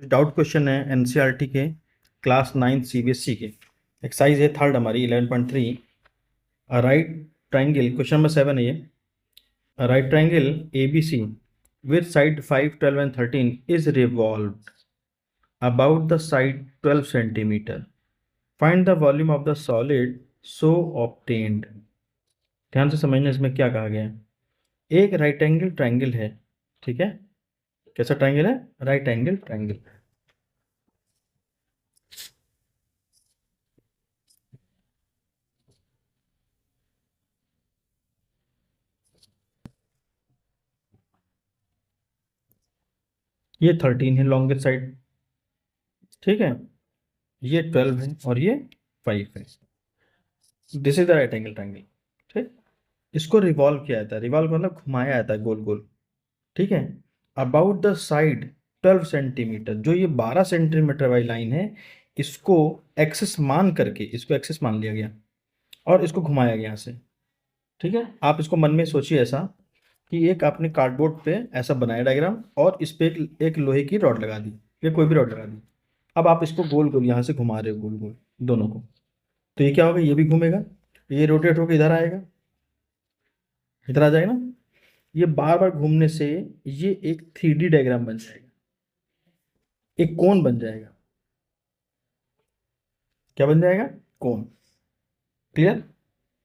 Doubt question है NCERT के class 9 CBSE के। एक्सरसाइज है थर्ड हमारी 11.3। राइट ट्राइंगल, क्वेश्चन नंबर 7 है ये। Right triangle ABC with side 5, 12 and 13 is revolved about the side 12 centimetre. Find the volume of the solid so obtained. ध्यान से समझना इसमें क्या कहा गया है। एक राइट एंगल ट्राइंगल है, ठीक है। कैसा ट्राइंगल है? Right angle triangle. ये 13 है लॉन्गेस्ट साइड, ठीक है। ये 12 है और ये 5 है। This is the right angle triangle, ठीक। इसको रिवॉल्व किया जाता है, रिवॉल्व मतलब घुमाया जाता है गोल गोल, ठीक है। अबाउट द साइड 12 सेंटीमीटर, जो ये 12 सेंटीमीटर वाली लाइन है, इसको एक्सेस मान करके, इसको एक्सेस मान लिया गया और इसको घुमाया गया यहाँ से, ठीक है। आप इसको मन में सोचिए ऐसा कि एक आपने कार्डबोर्ड पे ऐसा बनाया डायग्राम और इस पे एक लोहे की रॉड लगा दी, या कोई भी रॉड लगा दी। अब आप इसको गोल गोल यहाँ से घुमा रहे हो, गोल गोल दोनों को। तो ये क्या होगा, ये भी घूमेगा, ये रोटेट होकर इधर आएगा, इधर आ जाएगा ना। ये बार बार घूमने से ये एक 3D डायग्राम बन जाएगा, एक कोन बन जाएगा। क्या बन जाएगा? कोन। क्लियर?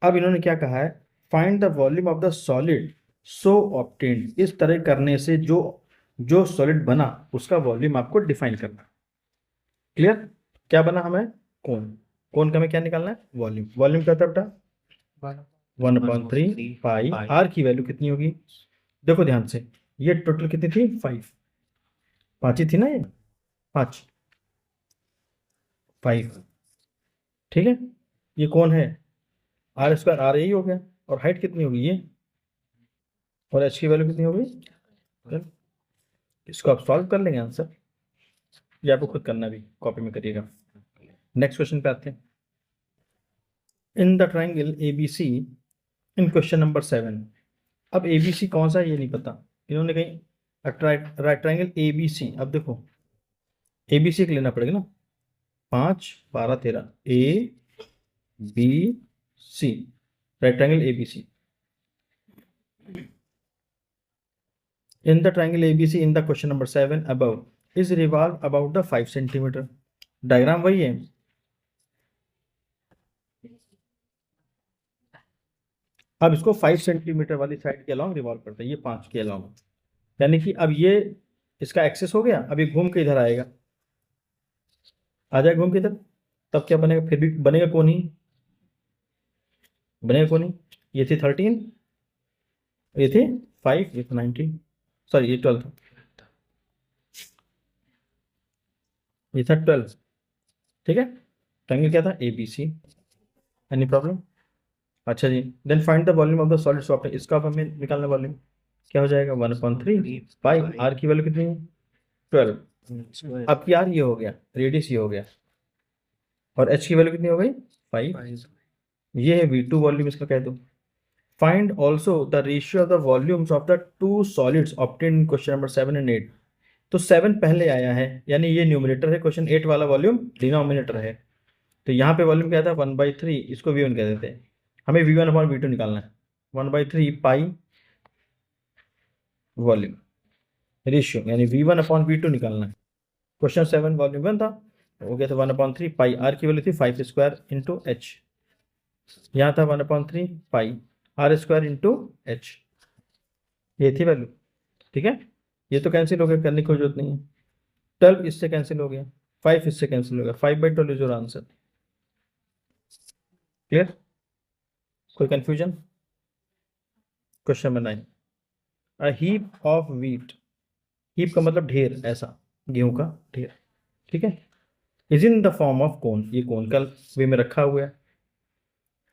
अब इन्होंने क्या कहा है, find the volume of the solid so obtained. इस तरह करने से जो जो सॉलिड बना उसका वॉल्यूम आपको डिफाइन करना। क्लियर? क्या बना हमें? कोन। कोन का हमें क्या निकालना है? वॉल्यूम। वॉल्यूम क्या था बेटा? 1/3 पाई। आर की वैल्यू कितनी होगी? देखो ध्यान से, ये टोटल कितनी थी? 5। 5 ही थी ना ये? 5, 5, ठीक है। ये कौन है? आर स्क्वायर, आर यही हो गया। और हाइट कितनी होगी ये? और एच की वैल्यू कितनी होगी? चल, इसको आप सॉल्व कर लेंगे आंसर, ये आपको खुद करना भी, कॉपी में करिएगा। नेक्स्ट क्वेश्चन पे आते हैं। In the triangle A B C in question number 7। अब ए बी सी कौन सा है ये नहीं पता इन्होंने कहीं। Right triangle A B C, अब देखो ए बी सी लेना पड़ेगा ना। 5, 12, 13 A B C, right triangle A B C. In the triangle ABC in the question number 7 above is revolved about the 5 centimetre. Diagram वही है। अब इसको 5 सेंटीमीटर वाली साइड के अलॉन्ग रिवॉल्व करते हैं, ये 5 के अलॉन्ग। यानी कि अब ये इसका एक्सेस हो गया, अब ये घूम के इधर आएगा, आ जाएगा घूम के इधर। तब क्या बनेगा? फिर भी बनेगा कौन ही, बनेगा कौन ही। ये थी 13, ये थी 5, ये था 19, सॉरी ये 12 था, ये था 12, ठीक है। ट्रायंगल क्या था? A B C. Any problem? अच्छा जी, then find the volume of the solid soft. इसका अब हमें निकालना वॉल्यूम। क्या हो जाएगा? 1/3 पाई। आर की वैल्यू कितनी है? 12। अब की आर ये हो गया, रेडियस ये हो गया, और एच की वैल्यू कितनी हो गई? 5। ये है V2 वॉल्यूम, इसका कह दो। Find also the ratio of the volumes of the two solids obtained in question number 7 and 8। तो 7 पहले आया है, यानी ये न्यूमरेटर है, क्वेश्चन 8 वाला वॉल्यूम डिनोमिनेटर है। तो यहाँ पे वॉल्यूम क्या था? 1/3, इसको V1 कह देते हैं। हमें V1/V2 निकालना है। 1/3 पाई वॉल्यूम रेशियो, यानी V1/V2 निकालना है। क्वेश्चन 7 वॉल्यूम 1 था, हो गया था 1/3 पाई। आर की वैल्यू थी 5 स्क्वायर इंटू एच, यहाँ था 1/3 pi are square into H, ये थी वैल्यू, ठीक है। ये तो कैंसिल हो गया, करने की कोई जरूरत नहीं है। 12 इससे कैंसिल हो गया, 5 इससे कैंसिल हो गया, 5/12 इज योर आंसर। क्लियर? कोई confusion? Question number 9। A heap of wheat, heap का मतलब ढेर, ऐसा गेहूं का ढेर, ठीक है। Is in the form of cone, ये कोन का वे में रखा हुआ है।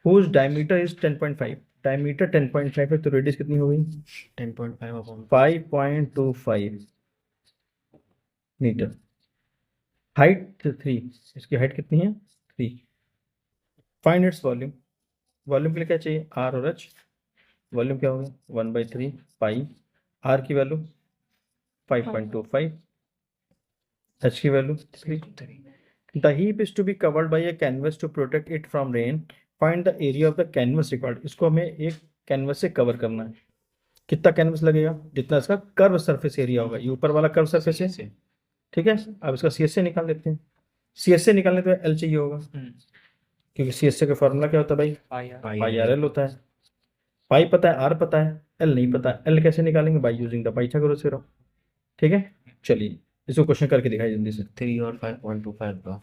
हुज डायमीटर इज 10.5, डायमीटर 10.5 है, तो रेडियस कितनी हो गई? 5.25 मीटर। हाइट 3, इसकी हाइट कितनी है? 3। Find its volume. वॉल्यूम के लिए क्या चाहिए? आर और एच। वॉल्यूम क्या होगा? 1/3 पाई। आर की वैल्यू 5.25, एच की value 3। The heap is to be covered by a canvas to protect it from rain, find the area of the canvas required. इसको हमें एक कैनवस से कवर करना है। कितना कैनवस लगेगा? जितना इसका कर्व सरफेस एरिया होगा, ये ऊपर वाला कर्व सरफेस है, ठीक है। अब इसका सी एस से निकाल लेते हैं। सी एस से निकालने तो एल चाहिए होगा, क्योंकि सी एस से का फॉर्मूला क्या होता है भाई? पाई आर एल होता है। पाई पता है, आर पता है, एल नहीं पता है। एल कैसे निकालेंगे? By using the Pythagoras theorem. ठीक है, चलिए इसको क्वेश्चन करके दिखाई जल्दी से। 3 और 5.25 का।